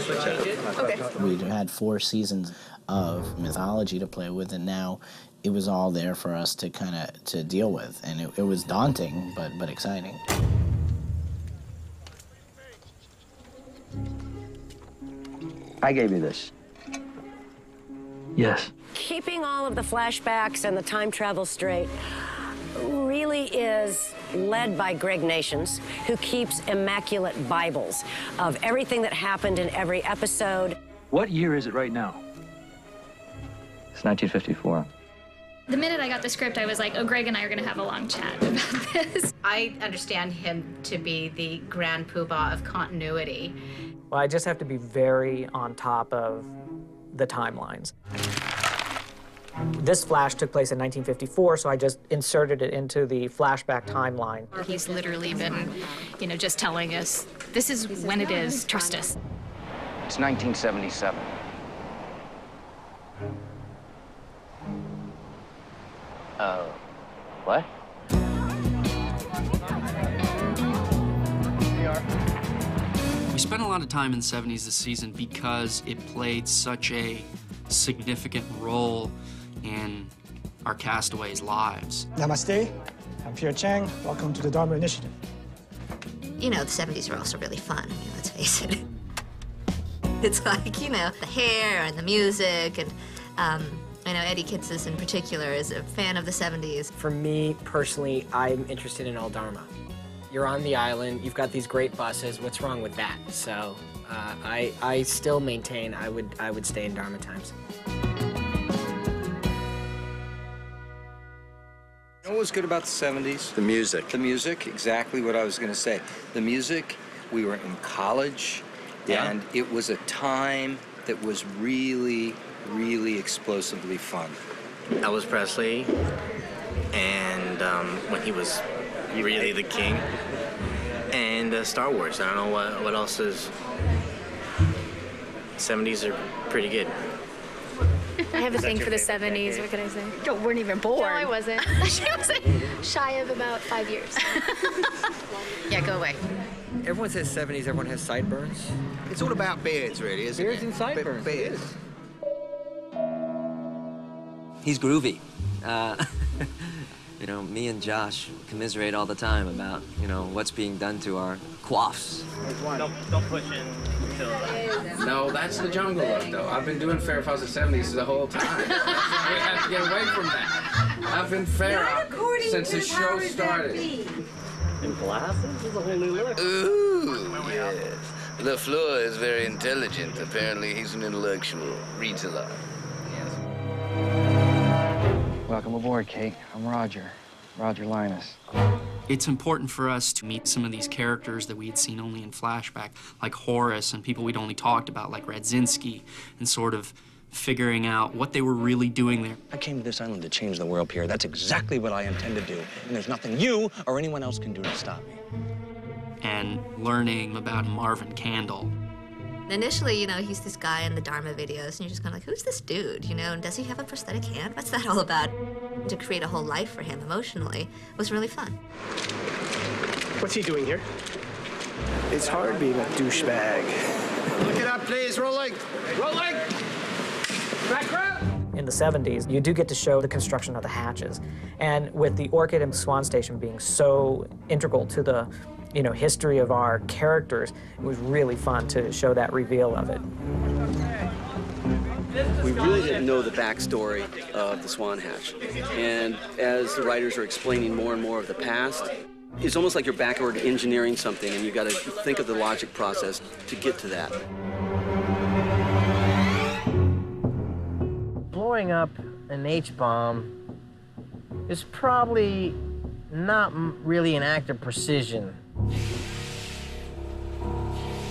Okay. We had 4 seasons of mythology to play with, and now it was all there for us to to deal with, and it was daunting, but exciting. I gave you this. Yes. Keeping all of the flashbacks and the time travel straight really is led by Greg Nations, who keeps immaculate Bibles of everything that happened in every episode. What year is it right now? It's 1954. The minute I got the script, I was like, oh, Greg and I are going to have a long chat about this. I understand him to be the grand poobah of continuity. Well, I just have to be very on top of the timelines. This flash took place in 1954, so I just inserted it into the flashback timeline. He's literally been, just telling us, this is when it is, trust us. It's 1977. What? We spent a lot of time in the 70s this season because it played such a significant role in our castaways' lives. Namaste. I'm Pierre Chang. Welcome to the Dharma Initiative. The 70s are also really fun. Let's face it. It's like, the hair and the music, and I know Eddie Kitsis in particular is a fan of the 70s. For me, personally, I'm interested in all Dharma. You're on the island, you've got these great buses, what's wrong with that? So I still maintain I would stay in Dharma times. You know what was good about the 70s? The music. The music, exactly what I was going to say. The music, we were in college, and it was a time that was really, really explosively fun. Elvis Presley, and when he was really the king, and Star Wars. I don't know what else is. 70s are pretty good. I have a thing for the 70s, what can I say? You weren't even born. No, I wasn't. She was shy of about 5 years. Yeah, go away. Everyone says 70s, everyone has sideburns. It's all about beards, really, isn't it? Beards and sideburns. Beards. He's groovy. Me and Josh commiserate all the time about, what's being done to our coiffs. Don't push in. No, that's the jungle look, though. I've been doing Fair House of 70s the whole time. We have to get away from that. I've been fair since the show started. In glasses is a whole new look. Ooh, yes. LaFleur is very intelligent. Apparently, he's an intellectual. Reads a lot. Welcome aboard, Kate. I'm Roger Linus. It's important for us to meet some of these characters that we had seen only in flashback, like Horace, and people we'd only talked about, like Radzinski, and sort of figuring out what they were really doing there. I came to this island to change the world, Pierre. That's exactly what I intend to do. And there's nothing you or anyone else can do to stop me. And learning about Marvin Candle. Initially, he's this guy in the Dharma videos, and you're just kind of like, who's this dude, and does he have a prosthetic hand? What's that all about? To create a whole life for him emotionally was really fun. What's he doing here? It's hard being a douchebag. Look it up, please. Rolling. Rolling. Back up. In the 70s, you do get to show the construction of the hatches. And with the Orchid and Swan Station being so integral to the history of our characters, it was really fun to show that reveal of it. We really didn't know the backstory of the Swan Hatch. And as the writers are explaining more and more of the past, it's almost like you're backward engineering something, and you've got to think of the logic process to get to that. Blowing up an H-bomb is probably not really an act of precision.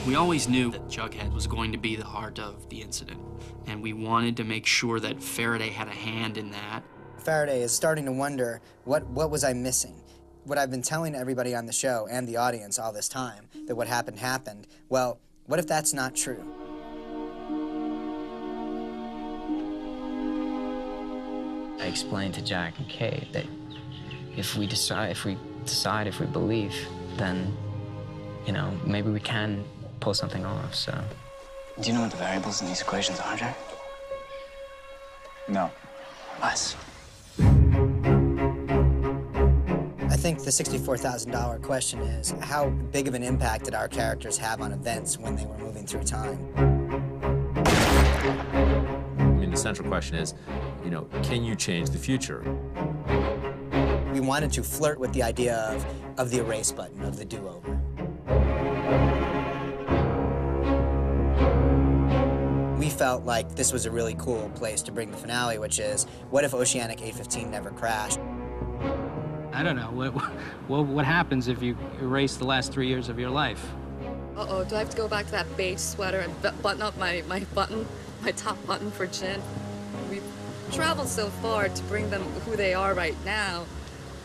We always knew that Jughead was going to be the heart of the incident, and we wanted to make sure that Faraday had a hand in that. Faraday is starting to wonder, what was I missing? What I've been telling everybody on the show and the audience all this time, that what happened happened. Well, what if that's not true? I explained to Jack and Kay that if we believe, then, maybe we can pull something off, so. Do you know what the variables in these equations are, Jack? No. Us. I think the $64,000 question is, how big of an impact did our characters have on events when they were moving through time? I mean, the central question is, you know, can you change the future? We wanted to flirt with the idea of the erase button, of the do-over. We felt like this was a really cool place to bring the finale, which is, what if Oceanic 815 never crashed? I don't know. What happens if you erase the last 3 years of your life? Uh-oh, do I have to go back to that beige sweater and button up my top button for Jen? We've traveled so far to bring them who they are right now.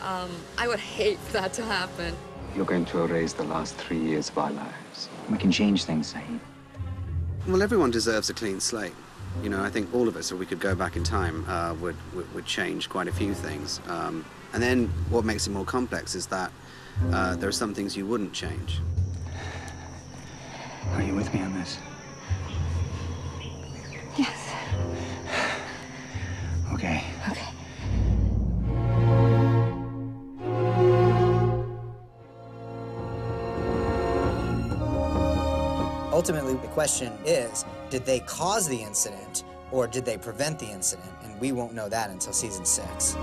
I would hate for that to happen. You're going to erase the last 3 years of our lives. We can change things, Saeed. Well, everyone deserves a clean slate. You know, I think all of us, if we could go back in time, would change quite a few things. And then what makes it more complex is that there are some things you wouldn't change. Are you with me on this? Yes. Okay. Okay. Ultimately, the question is, did they cause the incident or did they prevent the incident? And we won't know that until season 6.